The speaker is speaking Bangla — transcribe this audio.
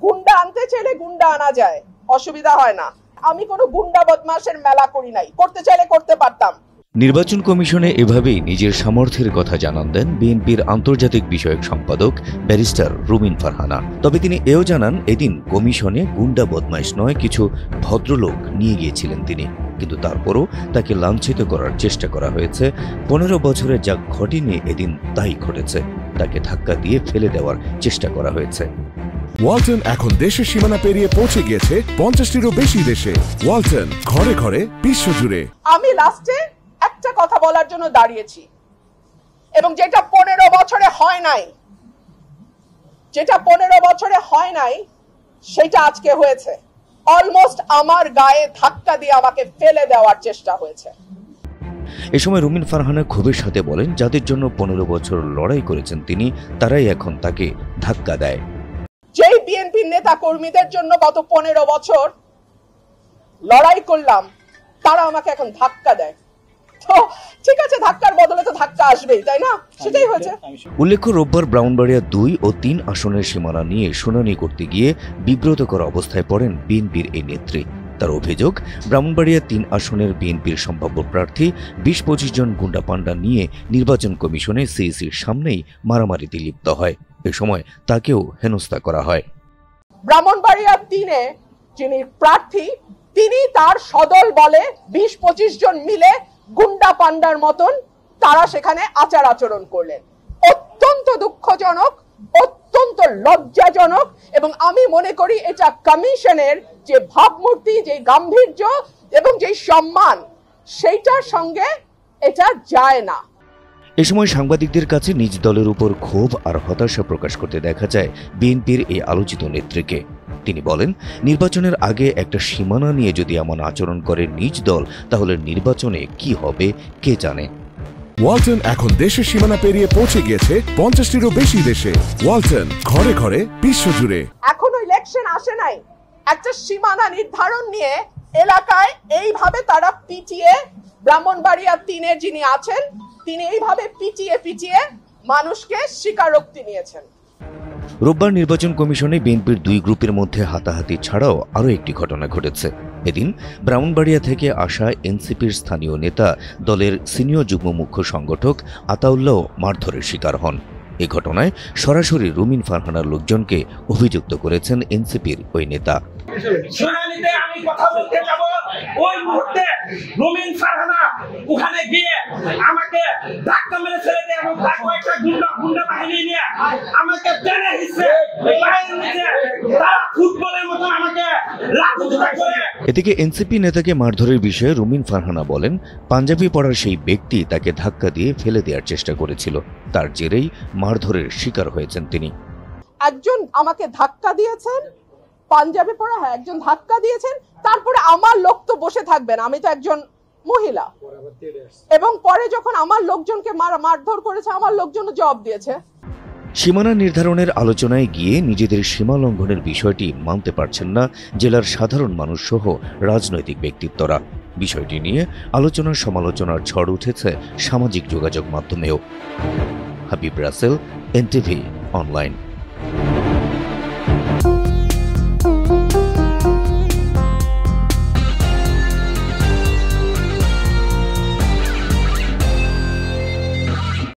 গুন্ডা আনতে চাইলে গুন্ডা আনা যায়, অসুবিধা হয় না। আমি কোনো গুন্ডা বদমাশের মেলা করি নাই, করতে চাইলে করতে পারতাম। নির্বাচন কমিশনে এভাবেই নিজের সামর্থ্যের কথা জানান দেন বিএনপির আন্তর্জাতিক বিষয়ক সম্পাদক ব্যারিস্টার রুমিন ফারহানা। তবে তিনি এও জানান, এদিন কমিশনে গুন্ডা বদমাইশ নয়, কিছু ভদ্রলোক নিয়ে গিয়েছিলেন তিনি, কিন্তু তারপরও তাকে লাঞ্ছিত করার চেষ্টা করা হয়েছে। 15 বছরে যা ঘটেনি এদিন তাই ঘটেছে, তাকে ধাক্কা দিয়ে ফেলে দেওয়ার চেষ্টা করা হয়েছে। ওয়ালটন এখন দেশের সীমানা পেরিয়ে পৌঁছে গিয়েছে 50টিরও বেশি দেশে। ওয়ালটন, ঘরে ঘরে বিশ্বজুড়ে। আমি লাস্টে একটা কথা বলার জন্য দাঁড়িয়েছি, এবং যেটা 15 বছরে হয় নাই, সেটা আজকে হয়েছে। অলমোস্ট আমার গায়ে ধাক্কা দিয়ে আমাকে ফেলে দেওয়ার চেষ্টা হয়েছে। এ সময় রুমিন ফারহানা ক্ষোভের সাথে বলেন, যাদের জন্য 15 বছর লড়াই করেছেন তিনি, তারাই এখন তাকে ধাক্কা দেয়। যেই বিএনপির নেতা কর্মীদের জন্য গত 15 বছর লড়াই করলাম, তারা আমাকে এখন ধাক্কা দেয়। তো ঠিক আছে, ধাক্কার বদলে তো ধাক্কা আসবেই, তাই না? সেটাই হয়েছে। উল্লেখ্য, রোববার ব্রাহ্মণবাড়িয়া 2 ও 3 আসনের সীমানা নিয়ে শুনানি করতে গিয়ে বিব্রতকর অবস্থায় পড়েন বিএনপির এই নেত্রী। তার অভিযোগ, ব্রাহ্মণবাড়িয়া 3 আসনের বিএনপির সম্ভাব্য প্রার্থী 20-25 জন গুন্ডা পান্ডা নিয়ে নির্বাচন কমিশনে সিইসির সামনেই মারামারিতে লিপ্ত হয়। এ সময় তাকেও হেনস্থা করা হয়। ব্রাহ্মণবাড়িয়া 3-এ যিনি প্রার্থী, তিনি তার সদল বলে 20-25 জন মিলে গুন্ডা পান্ডার মতন তারা সেখানে আচার আচরণ করলেন। অত্যন্ত দুঃখজনক, অত্যন্ত লজ্জাজনক, এবং আমি মনে করি এটা কমিশনের যে ভাবমূর্তি, যে গাম্ভীর্য এবং যে সম্মান, সেইটার সঙ্গে এটা যায় না। এ সময় সাংবাদিকদের কাছে নিজ দলের উপর ক্ষোভ আর হতাশা প্রকাশ করতে দেখা যায় বিএনপির এই আলোচিত নেত্রীকে। তিনি বলেন, নির্বাচনের আগে একটা সীমানা নিয়ে যদি এমন আচরণ করে নিজ দল, তাহলে নির্বাচনে কি হবে কে জানে। ওয়ালটন এখন দেশের সীমানা পেরিয়ে পৌঁছে গিয়েছে 50টিরও বেশি দেশে। ওয়ালটন, ঘরে ঘরে বিশ্বজুড়ে। এখনো ইলেকশন আসে নাই, একটা সীমানা নির্ধারণ নিয়ে এলাকায় এইভাবে তারা পিটিয়ে, ব্রাহ্মণবাড়িয়া 3-এর যিনি আছেন তিনি এইভাবে পিটিয়ে মানুষকে স্বীকারোক্তি নিয়েছেন। রোববার নির্বাচন কমিশনে বিএনপির 2 গ্রুপের মধ্যে হাতাহাতি ছাড়াও আরও একটি ঘটনা ঘটেছে। এদিন ব্রাহ্মণবাড়িয়া থেকে আসা এনসিপির স্থানীয় নেতা, দলের সিনিয়র যুগ্ম মুখ্য সংগঠক আতাউল্লাহ মারধরের শিকার হন। এ ঘটনায় সরাসরি রুমিন ফারহানার লোকজনকে অভিযুক্ত করেছেন এনসিপির ওই নেতা। শুনানিতে আমি কথা বলতে যাব, ওই মুহূর্তে রুমিন ফারহানা ওখানে গিয়ে আমাকে ধাক্কা মেরে ফেলে দেয় এবং তার কয়েকটা গুন্ডা বাহিনী নিয়ে আমাকে টেনে হিঁচড়ে পায়ের নিচে তারা ফুটবলের মতো আমাকে লাঠিচার্জ করে। এদিকে এনসিপি নেতাকে মারধরের বিষয়ে রুমিন ফারহানা বলেন, পাঞ্জাবি পরার সেই ব্যক্তি তাকে ধাক্কা দিয়ে ফেলে দেওয়ার চেষ্টা করেছিল, তার জেরেই মারধরের শিকার হয়েছেন তিনি। একজন আমাকে ধাক্কা দিয়েছেন, পাঞ্জাবি পরা, হ্যাঁ একজন ধাক্কা দিয়েছেন, তারপরে আমার লোক তো বসে থাকবেন, আমি তো একজন মহিলা, এবং পরে যখন আমার লোকজনকে মারধর করেছে, আমার লোকজন জবাব দিয়েছে। সীমানা নির্ধারণের আলোচনায় গিয়ে নিজেদের সীমা লঙ্ঘনের বিষয়টি মানতে পারছেন না জেলার সাধারণ মানুষ সহ রাজনৈতিক ব্যক্তিত্বরা। বিষয়টি নিয়ে আলোচনা সমালোচনার ঝড় উঠেছে সামাজিক যোগাযোগ মাধ্যমেও। Habib Rasel, NTV online.